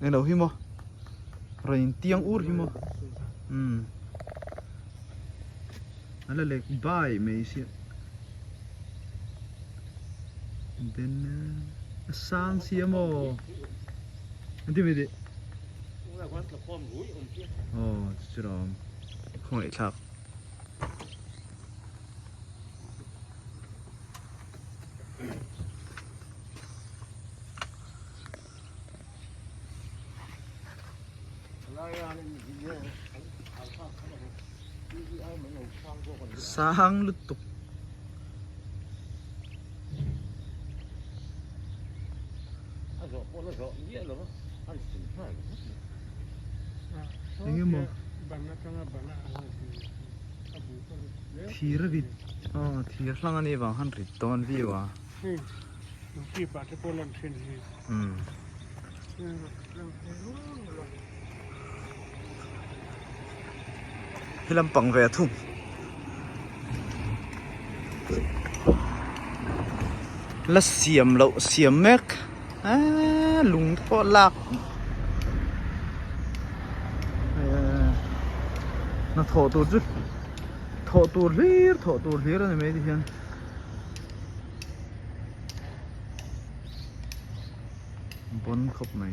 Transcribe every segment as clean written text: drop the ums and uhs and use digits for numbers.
nên đâu hi mo rồi tiếng ur hi mo nó là lệ bài mấy xí then sang xí mo anh tìm đi chứ rồi không phải chắc sang lụt tục ini mo thì ra vịt thì lang anh ấy vào han rít ton view à hi lam pang ve thum la siam lo siam mek lung tho lak nó thọ tu chứ thọ tu lir này mấy đi hen bốn khóc này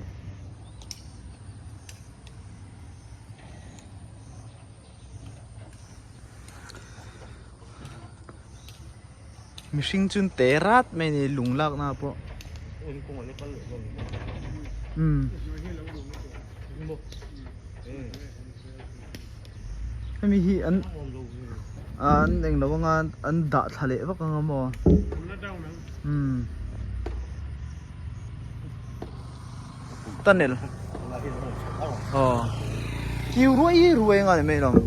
mishing chun terat mấy này lung lak na po mi hi an eng lo nga an da thale wa ka mo tunnel kiu ruai nga me long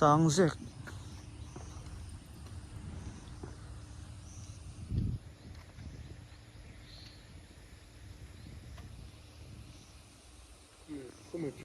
sang zek